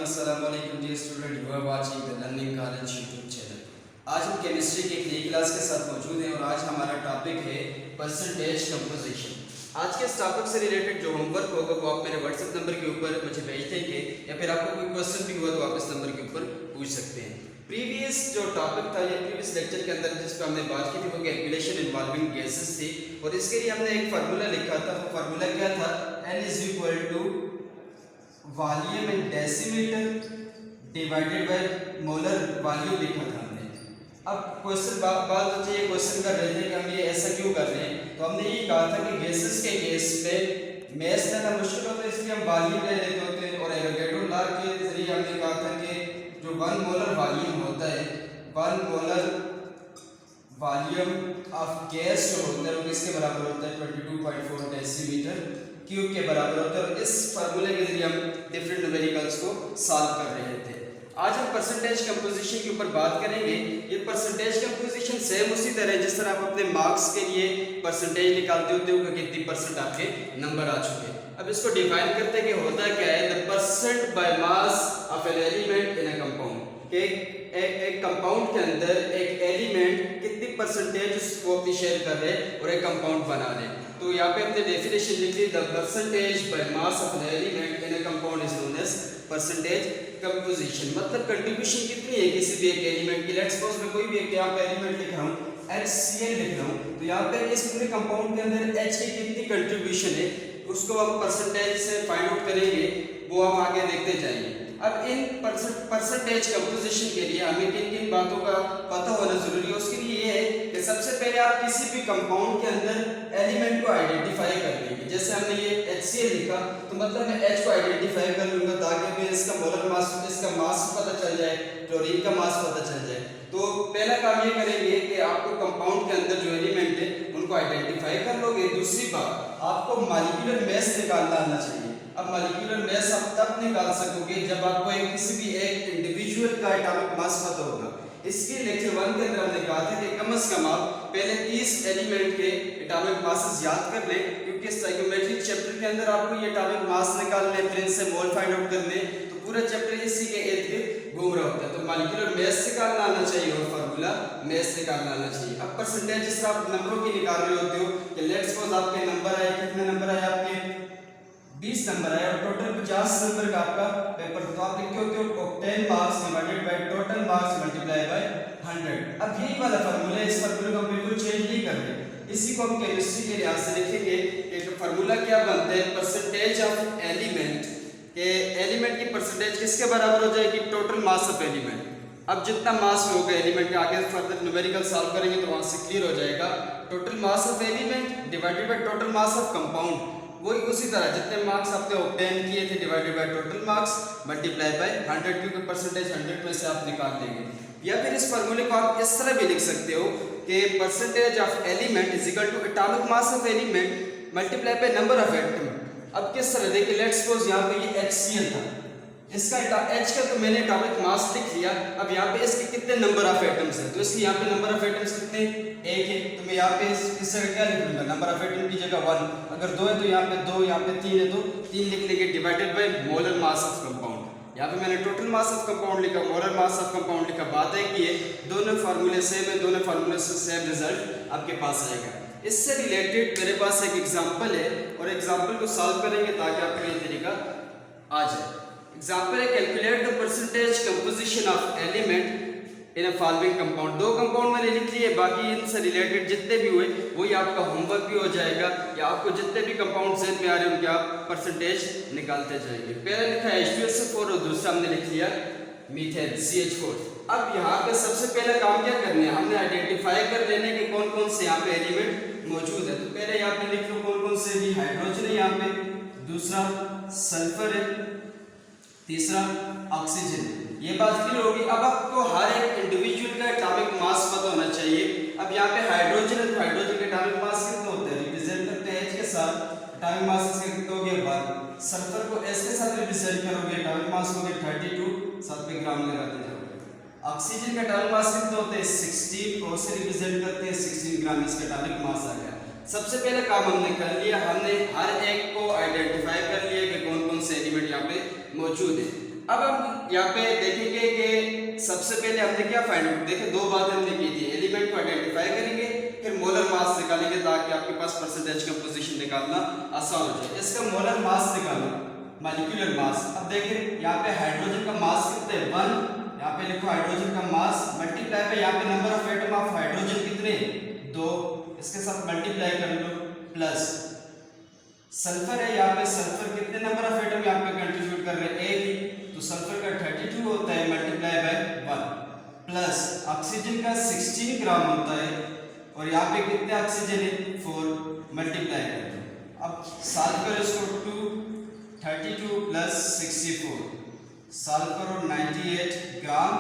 अस्सलाम वालेकुम dear student, you are watching the learning college YouTube channel. आज हम केमिस्ट्री की एक नई क्लास के साथ मौजूद हैं और आज हमारा टॉपिक है परसेंटेज कंपोजिशन। आज के इस टॉपिक से रिलेटेड जो होमवर्क होगा वो आप मेरे व्हाट्सएप नंबर के ऊपर मुझे भेज देंगे या फिर आपको कोई क्वेश्चन भी हुआ तो आप इस नंबर के ऊपर पूछ सकते हैं। प्रीवियस जो टॉपिक था या प्रीवियस लेक्चर के अंदर जिस पर हमने बात की थी वो कैलकुलेशन इन्वॉल्विंग गैसेस थी और इसके लिए हमने एक फार्मूला लिखा था। वो फार्मूला क्या था? N is equal to volume in decimeter divided by molar volume लिखा था हमने। अब क्वेश्चन बात बच्चे ये क्वेश्चन कर रहे थे कि हम ये ऐसा क्यों कर रहे हैं, तो हमने ये कहा था कि गैसेस के केस में मैथ लेना मुश्किल होता है इसलिए हम वॉल्यूम ले लेते होते हैं और एवोगैड्रो लॉ के जरिए हमने कहा था कि जो 1 मोलर वॉल्यूम होता है 1 मोलर वॉल्यूम ऑफ गैस जो होता है वो किसके बराबर होता है 22.4 डेसीमीटर क्यूब के बराबर होता है। और इस फार्मूले के जरिए हम डिफरेंट न्यूमेरिकल्स को सॉल्व कर रहे थे। आज हम परसेंटेज कंपोजिशन के ऊपर बात करेंगे। ये परसेंटेज कंपोजिशन सेम उसी तरह जिस तरह आप अपने मार्क्स के लिए परसेंटेज निकालते होते हो कि कितनी परसेंट आपके नंबर आ चुके। अब इसको डिफाइन करते कि होता क्या है, the percent by mass of an element in a compound. एक कंपाउंड के अंदर एक एलिमेंट कितनी परसेंटेज उसको अपनी शेयर कर रहे हैं और एक कंपाउंड बना रहे हैं। तो यहाँ पे हमने डेफिनेशन लिख दी, the percentage by mass of an element in a compound is known as percentage composition. मतलब कंट्रीब्यूशन कितनी है किसी भी एक एलिमेंट की। लेट्स सपोज मैं कोई भी एक यहाँ पे एलिमेंट लिख रहा हूँ HCl लिख रहा हूँ, तो यहाँ पे इस पूरे कंपाउंड के अंदर H की कितनी कंट्रीब्यूशन है उसको हम परसेंटेज से फाइंड आउट करेंगे, वो हम आगे देखते जाएंगे। अब इन परसेंटेज कंपोजिशन के लिए हमें किन किन बातों का पता होना जरूरी है। उसके लिए ये है कि सबसे पहले आप किसी भी कंपाउंड के अंदर एलिमेंट को आइडेंटिफाई कर लेंगे। जैसे हमने ये HCl लिखा तो मतलब मैं H को आइडेंटिफाई कर लूंगा ताकि मैं इसका मोलर मास, इसका मास पता चल जाए, क्लोरीन का मास पता चल जाए। तो पहला काम ये करेंगे कि आपको कंपाउंड के अंदर जो एलिमेंट है उनको आइडेंटिफाई कर लोगे। दूसरी बात, आपको मॉलिक्यूलर मास निकालना आना चाहिए। अब मॉलिक्यूलर मास आप तब निकाल सकोगे जब आपको एक किसी भी एक इंडिविजुअल का एटॉमिक मास पता होगा। इसके लेक्चर 1 के अंदर हमने कहा था कि कम से कम आप पहले 30 एलिमेंट के एटॉमिक मासेस याद कर लें, क्योंकि स्टोइकोमेट्रिक चैप्टर के अंदर आपको ये एटॉमिक मास निकालने, फिर इनसे मोल फाइंड आउट करने, तो पूरा चैप्टर इसी के इर्द-गिर्द घूम रहा होता है। तो मॉलिक्यूलर मास निकालना आना चाहिए और फार्मूला मास निकालना आना चाहिए। अब परसेंटेज जिस तरह आप नंबरों की निकाल रहे होते हो कि लेट्स सपोज आपके नंबर आए, कितने नंबर आए आपके 20 नंबर आए और टोटल 50 नंबर का आपका पेपर, तो आप लिखते होते हो 10 marks divided by total marks multiply by 100। अब यही वाला फार्मूला, इस फार्मूले को बिल्कुल चेंज नहीं कर रहे, इसी को हम केमिस्ट्री के लिहाज से लिखेंगे। एक फार्मूला क्या बनता है, परसेंटेज ऑफ एलिमेंट के एलिमेंट की परसेंटेज किसके बराबर हो जाएगी, टोटल मास ऑफ एलिमेंट। अब जितना मास में होगा एलिमेंट का, आगे फर्दर न्यूमेरिकल सॉल्व करेंगे तो वहां से क्लियर हो जाएगा। Total mass of element divided by total mass of compound, वही उसी तरह जितने मार्क्स आपने ऑब्टेन किए थे divided by total marks multiply by 100, क्योंकि परसेंटेज 100 में से आप निकाल देंगे। या फिर इस फार्मूले को आप इस तरह भी लिख सकते हो कि percentage of element is equal to atomic mass of element multiply by number of atom. अब किस तरह, देखिए लेट्स सपोज यहाँ पे ये HCl था, इसका H का तो मैंने एटॉमिक मास लिख लिया। अब यहाँ पे इसके कितने नंबर ऑफ एटम्स हैं, तो इसके यहाँ पे नंबर ऑफ एटम्स कितने, 1 है, तो मैं यहाँ पे इस जगह क्या लिख लूंगा, नंबर ऑफ एटम की जगह 1। अगर 2 है तो यहाँ पे 2, यहाँ पे 3 है तो 3 लिख लेंगे divided by molar mass of compound. यहाँ पे मैंने टोटल मास ऑफ कंपाउंड लिखा, मोलर मास ऑफ कंपाउंड लिखा। बात है कि ये दोनों फार्मूले सेम है, दोनों फार्मूले से सेम रिजल्ट आपके पास आएगा। इससे रिलेटेड मेरे पास एक एग्जांपल है और एग्जांपल को सॉल्व करेंगे ताकि आपको ये तरीका आ जाए। एग्जांपल है, calculate the percentage composition of element in a following compound. 2 compound मैंने लिख लिए, बाकी इनसे रिलेटेड जितने भी हुए वही आपका होमवर्क भी हो जाएगा, या आपको जितने भी कंपाउंड ज़हन में आ रहे हैं उनके आप परसेंटेज निकालते जाएंगे। पहले लिखा है H2SO4 और दूसरा हमने लिख लिया मीथेन CH4। अब यहाँ पे सबसे पहले काम क्या करना है, हमने आइडेंटिफाई कर लेने के कौन कौन से यहाँ पे एलिमेंट मौजूद है। तो पहले यहाँ पे लिख लो कौन कौन से भी, हाइड्रोजन है यहाँ पे, दूसरा सल्फर है, तीसरा ऑक्सीजन। ये बात क्लियर होगी। अब आपको हर एक इंडिविजुअल का एटॉमिक मास पता होना चाहिए। अब यहाँ पे हाइड्रोजन है तो हाइड्रोजन का एटॉमिक मास कितना होता है, रिप्रेजेंट करते हैं H के साथ, एटॉमिक मास इसका कितना हो गया 1। सल्फर को S के साथ रिप्रेजेंट करोगे, एटॉमिक मास हो गया 32, साथ में ग्राम लगाते जाओगे। ऑक्सीजन का एटॉमिक मास कितना होता है 16, और से रिप्रेजेंट करते हैं 16 ग्राम, इसका एटॉमिक मास आ गया। सबसे पहले काम हमने कर लिया, हमने हर एक को आइडेंटिफाई कर लिया कि कौन कौन से एलिमेंट यहाँ पे मौजूद है। अब हम यहाँ पे देखेंगे कि सबसे पहले हमने क्या फाइंड आउट, देखिए दो बातें हमने की थी, एलिमेंट को आइडेंटिफाई करेंगे, फिर मोलर मास निकालेंगे ताकि आपके पास परसेंटेज कंपोजिशन निकालना आसान हो जाए। इसका मोलर मास निकालो, मॉलिक्यूलर मास। अब देखिए यहाँ पे हाइड्रोजन का मास कितना है 1, यहाँ पे लिखो हाइड्रोजन का मास मल्टीप्लाई पे यहाँ पे number of atom of hydrogen कितने 2, इसके साथ मल्टीप्लाई कर लो, प्लस सल्फर है यहाँ पे, सल्फर कितने नंबर ऑफ एटम यहाँ पे कंट्रीब्यूट कर रहे हैं 1, तो सल्फर का 32 होता है मल्टीप्लाई बाय 1, प्लस ऑक्सीजन का 16 ग्राम होता है और यहाँ पे कितने ऑक्सीजन है 4, मल्टीप्लाई कर दो। अब सॉल्व करो इसको, 2 32 प्लस 64 सॉल्व करो 98 ग्राम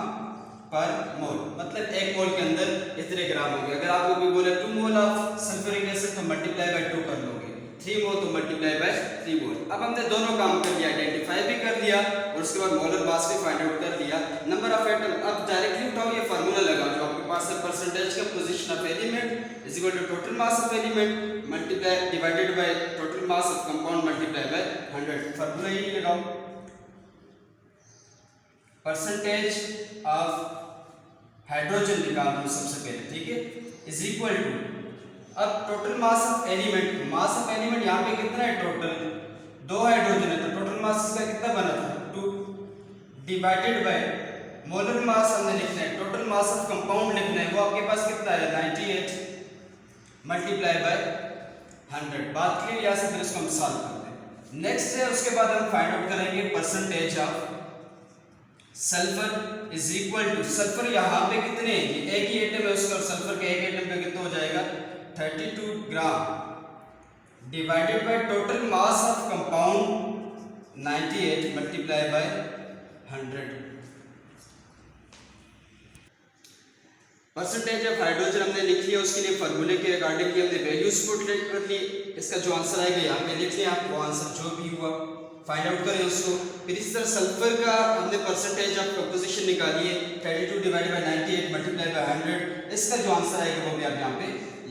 पर मोल, मतलब एक मोल के अंदर इतने ग्राम होंगे। अगर आपको कोई बोले 2 मोल ऑफ सल्फ्यूरिक एसिड तो मल्टीप्लाई बाय 2 कर लोगे, 3 मोल तो मल्टीप्लाई बाय 3 मोल। अब हमने दोनों काम कर लिया, आइडेंटिफाई भी कर लिया और उसके बाद मोलर मास भी फाइंड आउट कर लिया, नंबर ऑफ एटम। अब डायरेक्टली उठाओ ये फार्मूला लगाओ जो आपके पास है, परसेंटेज का position of element is equal to total mass of element multiply divided by total mass of compound multiply by 100। Formula ये लगाओ, परसेंटेज ऑफ हाइड्रोजन निकाल लो सबसे पहले, ठीक है, इज इक्वल टू, अब total mass of element, mass of element यहाँ पे कितना है टोटल 2 हाइड्रोजन है तो टोटल मास इसका कितना बना था 2, डिवाइडेड बाय मोलर मास हमने लिखना है, टोटल मास ऑफ कंपाउंड लिखना है, वो आपके पास कितना है 98 मल्टीप्लाई बाय 100। बात क्लियर, यहाँ से फिर इसको हम सॉल्व करते हैं। नेक्स्ट है उसके बाद हम फाइंड आउट करेंगे percentage of sulphur is equal to, sulphur यहाँ पे कितने हैं, एक ही एटम है उसका, सल्फर के एक एटम पे कितना हो जाएगा 32 ग्राम divided by total mass of compound 98 multiply by 100। Percentage of hydrogen हमने लिख लिया, उसके लिए फार्मूले के अकॉर्डिंग हमने वैल्यूज पुट कर ली, इसका जो आंसर आएगा यहाँ पे लिख लिया, आपको आंसर जो भी हुआ फाइंड आउट करें उसको। फिर इसी तरह सल्फर का हमने परसेंटेज ऑफ कंपोजिशन निकाली है, 32 डिवाइडेड बाय 98 मल्टीप्लाई बाय 100, इसका जो आंसर आएगा वो भी आप यहाँ पे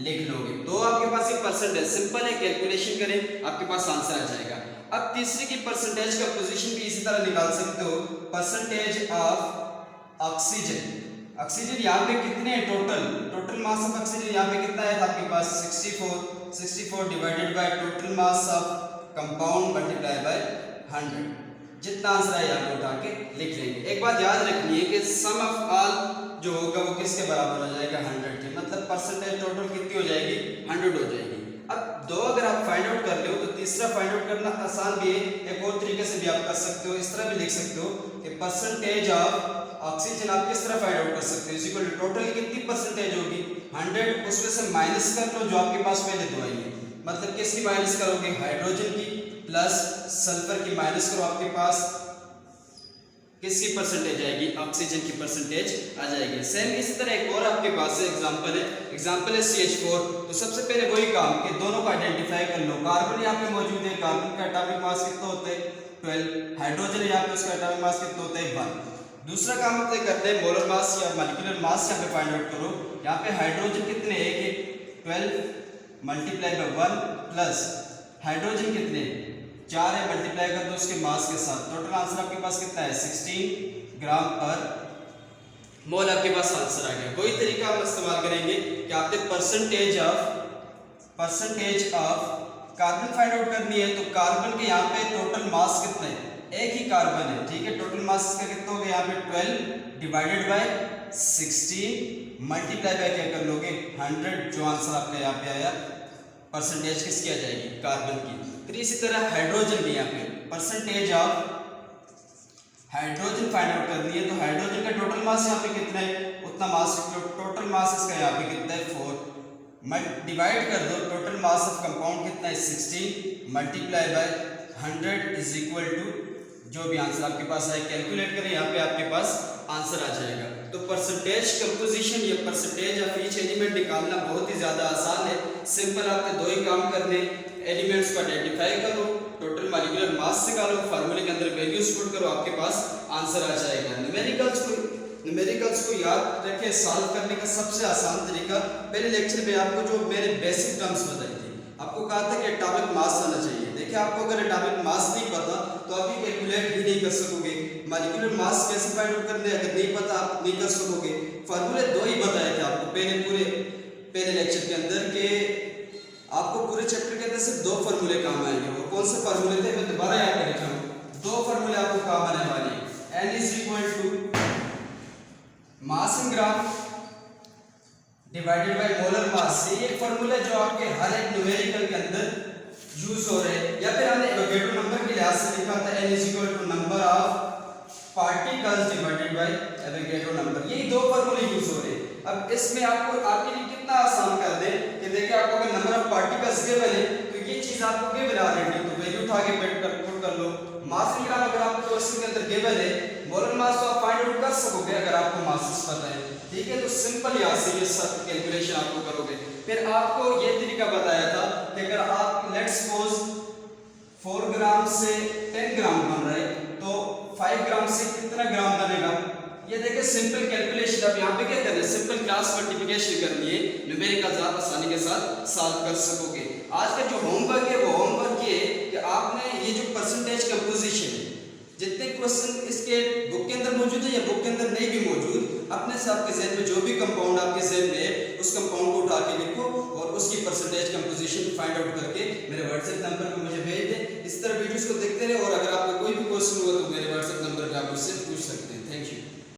लिख लोगे। तो आपके पास एक परसेंटेज सिंपल है, कैलकुलेशन करें आपके पास आंसर आ जाएगा। अब तीसरी की परसेंटेज कंपोजिशन भी इसी तरह निकाल सकते हो, परसेंटेज ऑफ ऑक्सीजन, ऑक्सीजन यहाँ पे कितने हैं टोटल मास ऑफ ऑक्सीजन यहाँ पे कितना है आपके पास 64 divided by total mass of compound multiply by 100, जितना आंसर है यहाँ पे उठा के लिख लेंगे। एक बात याद रखनी है कि सम ऑफ ऑल जो होगा वो किसके बराबर हो जाएगा 100 के, मतलब परसेंटेज टोटल कितनी हो जाएगी 100 हो जाएगी। अब दो अगर आप फाइंड आउट कर लो तो तीसरा फाइंड आउट करना आसान भी है, एक और तरीके से भी आप कर सकते हो, इस तरह भी लिख सकते हो कि परसेंटेज ऑफ ऑक्सीजन आप किस तरह फाइंड आउट कर सकते हो, इज इक्वल टू टोटल कितनी परसेंटेज होगी 100, उसमें से माइनस कर लो जो आपके पास पहले दो आई है, मतलब किसकी माइनस करोगे हाइड्रोजन की, प्लस सल्फर की माइनस करो, आपके पास किसकी परसेंटेज आएगी ऑक्सीजन की परसेंटेज आ जाएगी। सेम इसी तरह एक और आपके पास एग्जांपल है CH4। तो सबसे पहले वही काम कि दोनों को आइडेंटिफाई कर लो, कार्बन यहाँ पे मौजूद है, कार्बन का एटॉमिक मास कितना होता है 12, हाइड्रोजन यहाँ पे उसका एटॉमिक मास कितना होता है 1। दूसरा काम अपने करते हैं मोलर मास या मॉलिक्यूलर मास यहाँ पे फाइंड आउट करो, यहाँ पे हाइड्रोजन कितने एक है 12 मल्टीप्लाई बाय 1 प्लस हाइड्रोजन कितने 4 है मल्टीप्लाई कर दो उसके मास के साथ, टोटल आंसर आपके पास कितना है 16 ग्राम पर मोल आपके पास आंसर आ गया। कोई तरीका हम इस्तेमाल करेंगे कि आपने percentage of carbon find out करनी है, तो कार्बन के यहाँ पे टोटल मास कितना है, एक ही कार्बन है, ठीक है, टोटल मास इसका कितना हो गया यहाँ पे 12 डिवाइडेड बाय 16 मल्टीप्लाई बाय क्या कर लोगे 100, जो आंसर आपका यहाँ पे आया परसेंटेज किसकी आ जाएगी कार्बन की। फिर इसी तरह हाइड्रोजन भी यहाँ पे percentage of hydrogen find out करनी है, तो हाइड्रोजन का टोटल मास यहाँ पे कितना है उतना मास, टोटल मास इसका यहाँ पे कितना है 4, डिवाइड कर दो टोटल मास ऑफ कंपाउंड कितना है 16 multiply by 100 is equal to जो भी आंसर आपके पास आए कैलकुलेट करें, यहाँ पे आपके पास आंसर आ जाएगा। तो परसेंटेज कंपोजिशन या परसेंटेज ऑफ ईच एलिमेंट निकालना बहुत ही ज़्यादा आसान है, सिंपल आपके दो ही काम करने, एलिमेंट्स को आइडेंटिफाई करो, टोटल मॉलिक्यूलर मास निकालो, फार्मूले के अंदर वैल्यूज पुट करो, आपके पास आंसर आ जाएगा। न्यूमेरिकल्स को याद रखें, सॉल्व करने का सबसे आसान तरीका, पहले लेक्चर में आपको जो मैंने बेसिक टर्म्स बताई थी, आपको कहा था कि एटॉमिक मास आना चाहिए। देखिए आपको अगर एटॉमिक मास नहीं पता तो आप ये कैलकुलेट ही नहीं कर सकोगे, मॉलिक्यूलर मास कैसे फाइंड आउट करना है, अगर नहीं पता आप नहीं कर सकोगे। फार्मूले दो ही बताए थे आपको पहले लेक्चर के अंदर के आपको पूरे चैप्टर के अंदर सिर्फ दो फार्मूले काम आएंगे। वो कौन से फार्मूले थे मैं दोबारा याद कर लेता हूँ। दो फार्मूले आपको काम आने वाले हैं। N is equal to mass in gram divided by molar mass. ये एक फार्मूला जो आपके हर एक न्यूमेरिकल के अंदर यूज हो रहे हैं, या फिर हमने एवोगैड्रो नंबर के लिहाज से लिखा था N is equal to number of particles divided by Avogadro number. ये दो फार्मूले यूज हो रहे हैं। अब इसमें आपको आपके लिए कितना आसान कर दे कि देखिए आपको अगर नंबर ऑफ पार्टिकल्स गिवन है तो ये चीज आपको गिवन आ रही है, तो वैल्यू उठा के पुट कर लो। मास इन ग्राम अगर आपको क्वेश्चन के अंदर गिवन है, मोलर मास तो आप फाइंड आउट कर सकोगे अगर आपको मासेस पता है, ठीक है। तो सिंपल यहां से ये सब कैलकुलेशन आपको करोगे। फिर आपको ये तरीका बताया था कि अगर आप लेट्स सपोज 4 ग्राम से 10 ग्राम बन रहा है तो 5 ग्राम से कितना ग्राम बनेगा। ये देखिए सिंपल कैलकुलेशन। अब यहाँ पे क्या करना है, सिंपल क्रॉस मल्टीप्लिकेशन करनी है, न्यूमेरिकल आप आसानी के साथ सॉल्व कर सकोगे। आज का जो होमवर्क है वो होमवर्क ये कि आपने ये जो परसेंटेज कंपोजिशन है, जितने क्वेश्चन इसके बुक के अंदर मौजूद है या बुक के अंदर नहीं भी मौजूद, अपने से आपके ज़हन में जो भी कंपाउंड आपके ज़हन में है उस कंपाउंड को उठा के लिखो और उसकी परसेंटेज कंपोजिशन फाइंड आउट करके मेरे व्हाट्सएप नंबर पर मुझे भेज दें। इस तरह वीडियोस को देखते रहे और अगर आपको कोई भी क्वेश्चन हुआ तो मेरे व्हाट्सएप